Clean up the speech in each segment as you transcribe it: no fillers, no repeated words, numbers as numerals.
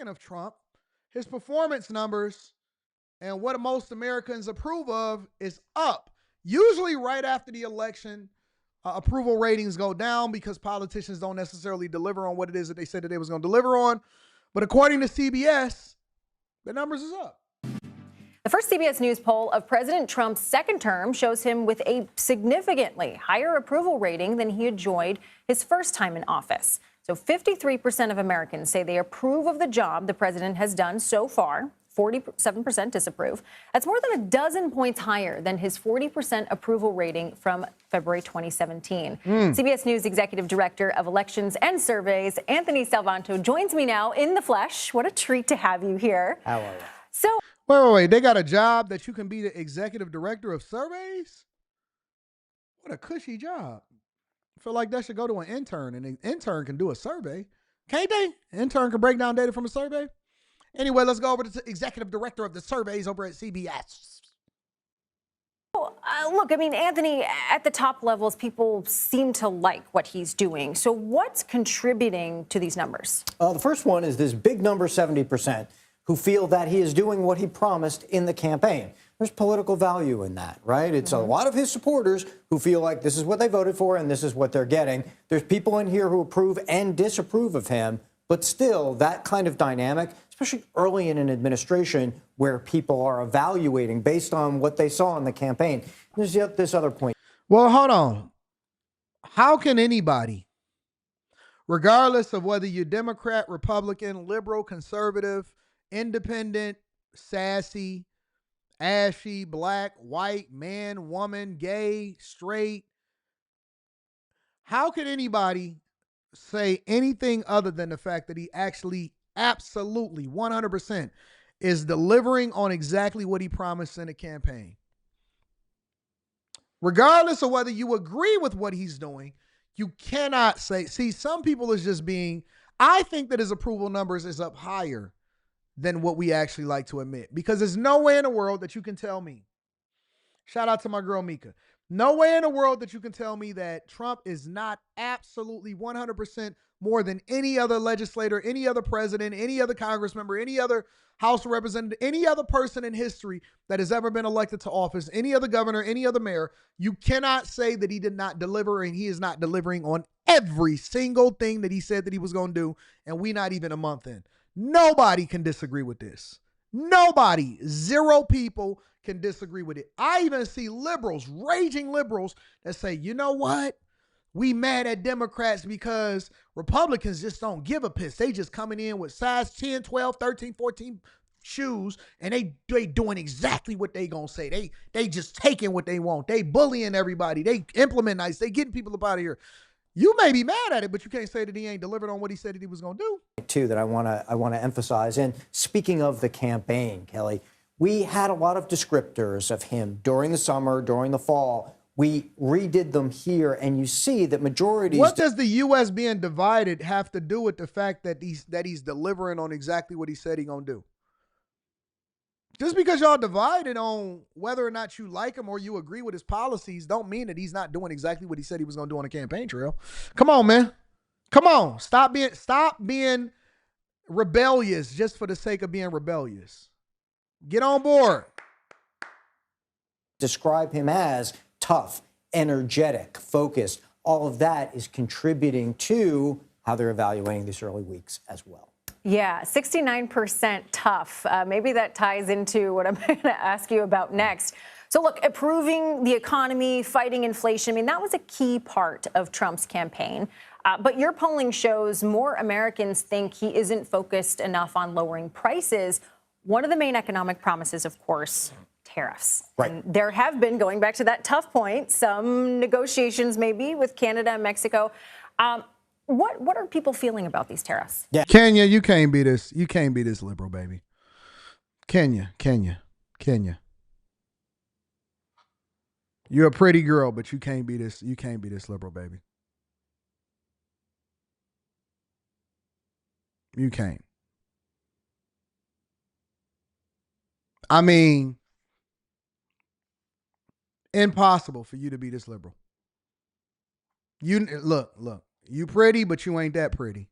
speaking of Trump, his performance numbers and what most Americans approve of is up. Usually, right after the election, approval ratings go down because politicians don't necessarily deliver on what it is that they said that they was going to deliver on. But according to CBS, the numbers is up. The first CBS News poll of President Trump's second term shows him with a significantly higher approval rating than he enjoyed his first time in office. So 53% of Americans say they approve of the job the president has done so far. 47% disapprove. That's more than a dozen points higher than his 40% approval rating from February 2017. CBS News Executive Director of Elections and Surveys, Anthony Salvanto, joins me now in the flesh. What a treat to have you here. How are you? So, Wait. They got a job that you can be the executive director of surveys? What a cushy job. I feel like that should go to an intern, and an intern can do a survey. Can't they? Intern can break down data from a survey. Anyway, let's go over to the executive director of the surveys over at CBS. look, I mean, Anthony, at the top levels, people seem to like what he's doing. So what's contributing to these numbers? The first one is this big number, 70%, who feel that he is doing what he promised in the campaign. There's political value in that, right? It's a lot of his supporters who feel like this is what they voted for and this is what they're getting. There's people in here who approve and disapprove of him, but still that kind of dynamic, especially early in an administration where people are evaluating based on what they saw in the campaign. There's this other point. Well, hold on. How can anybody, regardless of whether you're Democrat, Republican, liberal, conservative, independent, sassy, ashy, black, white, man, woman, gay, straight, how can anybody say anything other than the fact that he actually absolutely 100% is delivering on exactly what he promised in the campaign? Regardless of whether you agree with what he's doing, you cannot say, see, some people is just being, I think that his approval numbers is up higher than what we actually like to admit, because there's no way in the world that you can tell me, shout out to my girl Mika, no way in the world that you can tell me that Trump is not absolutely 100% more than any other legislator, any other president, any other Congress member, any other House of Representatives, any other person in history that has ever been elected to office, any other governor, any other mayor. You cannot say that he did not deliver, and he is not delivering on every single thing that he said that he was going to do, and we not even a month in. Nobody can disagree with this. Nobody, zero people can disagree with it. I even see liberals, raging liberals, that say, you know what? We mad at Democrats because Republicans just don't give a piss. They just coming in with size 10, 12, 13, 14 shoes, and they doing exactly what they gonna say. They just taking what they want. They bullying everybody. They implement nice. They getting people up out of here. You may be mad at it, but you can't say that he ain't delivered on what he said that he was gonna do. Too, that I want to emphasize. And speaking of the campaign, Kelly, we had a lot of descriptors of him during the summer, during the fall. We redid them here, and you see that majorities. What does the U.S. being divided have to do with the fact that he's delivering on exactly what he said he gonna do? Just because y'all divided on whether or not you like him or you agree with his policies don't mean that he's not doing exactly what he said he was gonna do on the campaign trail. Come on, man. Come on. Stop being rebellious just for the sake of being rebellious. Get on board. Describe him as tough, energetic, focused. All of that is contributing to how they're evaluating these early weeks as well. Yeah, 69% tough. Maybe that ties into what I'm going to ask you about next. So look, improving the economy, fighting inflation, I mean, that was a key part of Trump's campaign. But your polling shows more Americans think he isn't focused enough on lowering prices. One of the main economic promises, of course, tariffs. Right. And there have been, going back to that tough point, some negotiations maybe with Canada and Mexico. What are people feeling about these tariffs? Yeah. Kenya, you can't be this. You can't be this liberal, baby. Kenya. You're a pretty girl, but you can't be this. You can't be this liberal, baby. You can't. I mean, impossible for you to be this liberal. You look. You pretty, but you ain't that pretty.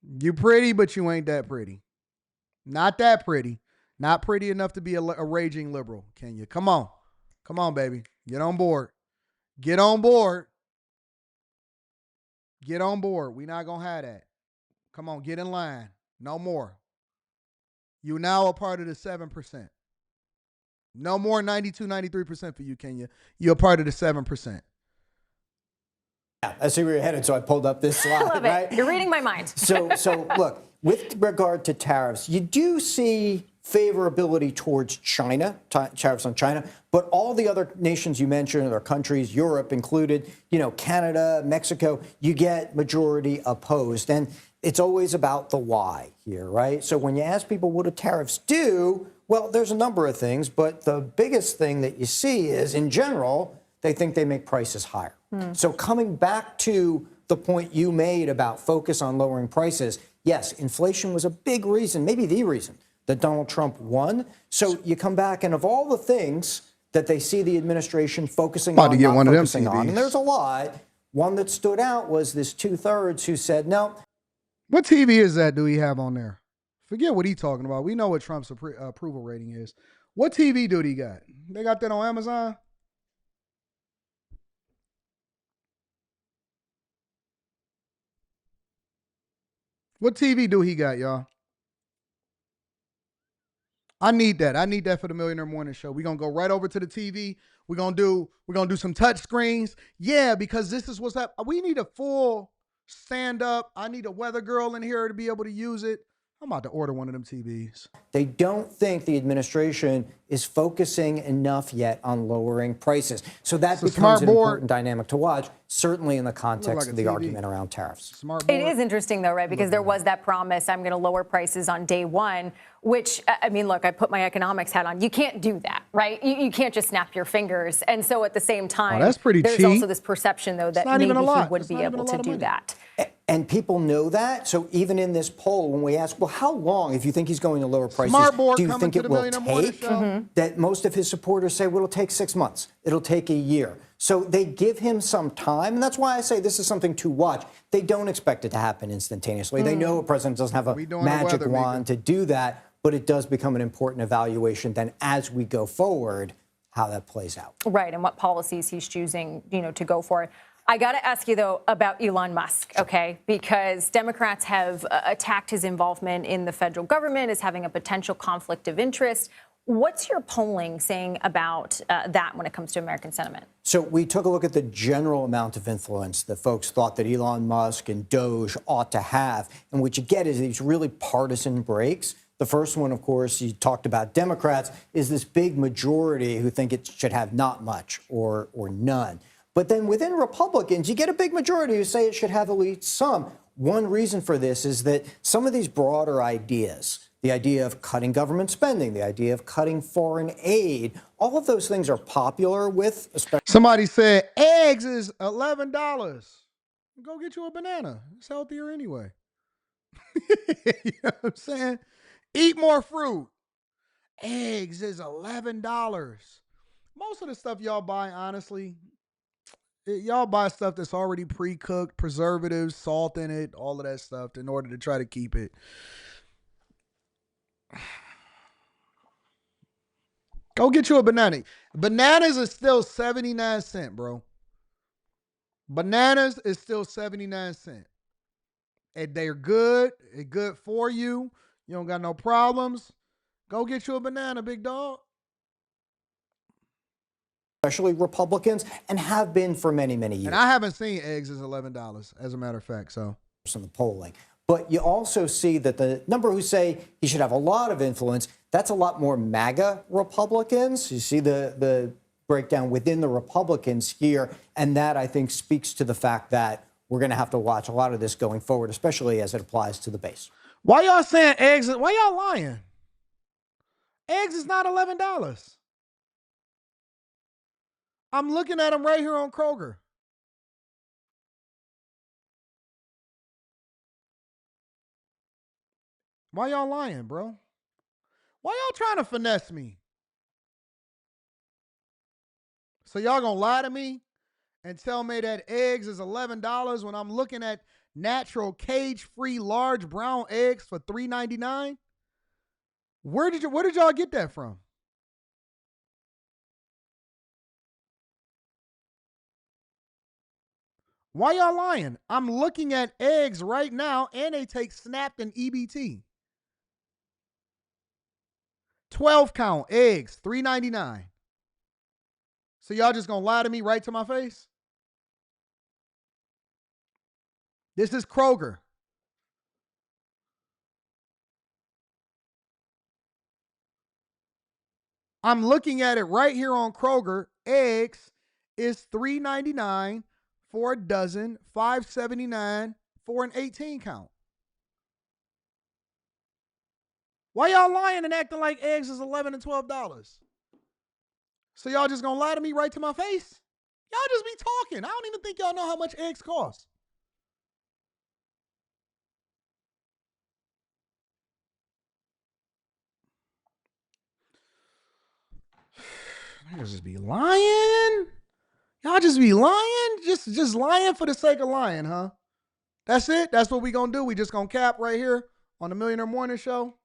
You pretty, but you ain't that pretty. Not that pretty. Not pretty enough to be a raging liberal, Kenya. Come on. Come on, baby. Get on board. Get on board. Get on board. We not going to have that. Come on, get in line. No more. You now a part of the 7%. No more 92, 93% for you, Kenya. You're a part of the 7%. Yeah, I see where you're headed, so I pulled up this slide. I love it. Right? You're reading my mind. So look, with regard to tariffs, you do see favorability towards China, tariffs on China, but all the other nations you mentioned, or countries, Europe included, Canada, Mexico, you get majority opposed. And it's always about the why here, right? So when you ask people, what do tariffs do? Well, there's a number of things, but the biggest thing that you see is, in general, they think they make prices higher. So coming back to the point you made about focus on lowering prices, yes, inflation was a big reason, maybe the reason, that Donald Trump won. So you come back, and of all the things that they see the administration focusing on, not focusing on, and there's a lot, one that stood out was this 2/3 who said, no. What TV is that do he have on there? Forget what he's talking about. We know what Trump's approval rating is. What TV do he got? They got that on Amazon? What TV do he got, y'all? I need that. I need that for the Millionaire Morning Show. We're gonna go right over to the TV. We're gonna do some touch screens. Yeah, because this is what's up. We need a full stand up. I need a weather girl in here to be able to use it. I'm about to order one of them TVs. They don't think the administration is focusing enough yet on lowering prices. So that becomes an important dynamic to watch, certainly in the context of the argument around tariffs. It is interesting, though, right? Because there was that promise, I'm going to lower prices on day one, which, I mean, look, I put my economics hat on. You can't do that, right? You can't just snap your fingers. And so at the same time, that's pretty there's cheap. Also this perception, though, that maybe he would be able to do that. And people know that. So even in this poll, when we ask, well, how long, if you think he's going to lower prices, do you think it will take? That most of his supporters say, well, it'll take 6 months. It'll take a year. So they give him some time. And that's why I say this is something to watch. They don't expect it to happen instantaneously. They know a president doesn't have a magic wand to do that. But it does become an important evaluation then as we go forward, how that plays out. Right, and what policies he's choosing, to go for. I got to ask you, though, about Elon Musk, okay? Because Democrats have attacked his involvement in the federal government as having a potential conflict of interest. What's your polling saying about that when it comes to American sentiment? So we took a look at the general amount of influence that folks thought that Elon Musk and Doge ought to have. And what you get is these really partisan breaks. The first one, of course, you talked about Democrats, is this big majority who think it should have not much or none. But then within Republicans, you get a big majority who say it should have at least some. One reason for this is that some of these broader ideas, the idea of cutting government spending, the idea of cutting foreign aid, all of those things are popular with. Somebody said eggs is $11. Go get you a banana. It's healthier anyway. You know what I'm saying? Eat more fruit. Eggs is $11. Most of the stuff y'all buy, honestly, y'all buy stuff that's already pre-cooked, preservatives, salt in it, all of that stuff in order to try to keep it. Go get you a banana. Bananas is still 79 cents, bro. Bananas is still 79 cents. And they're good. They're good for you. You don't got no problems. Go get you a banana, big dog. Especially Republicans, and have been for many, many years. And I haven't seen eggs as $11, as a matter of fact. So in the polling. But you also see that the number who say he should have a lot of influence, that's a lot more MAGA Republicans. You see the breakdown within the Republicans here. And that, I think, speaks to the fact that we're going to have to watch a lot of this going forward, especially as it applies to the base. Why y'all saying eggs? Why y'all lying? Eggs is not $11. I'm looking at them right here on Kroger. Why y'all lying, bro? Why y'all trying to finesse me? So y'all gonna lie to me and tell me that eggs is $11 when I'm looking at natural cage-free large brown eggs for $3.99. Where did y'all get that from? Why y'all lying? I'm looking at eggs right now, and they take snapped and EBT. 12 count eggs, $3.99. So y'all just gonna lie to me right to my face? This is Kroger. I'm looking at it right here on Kroger. Eggs is $3.99 for a dozen, $5.79 for an 18 count. Why y'all lying and acting like eggs is $11 and $12? So y'all just gonna lie to me right to my face? Y'all just be talking. I don't even think y'all know how much eggs cost. Y'all just be lying. Y'all just be lying. Just lying for the sake of lying, huh? That's it. That's what we gonna do. We just gonna cap right here on the Millionaire Morning Show.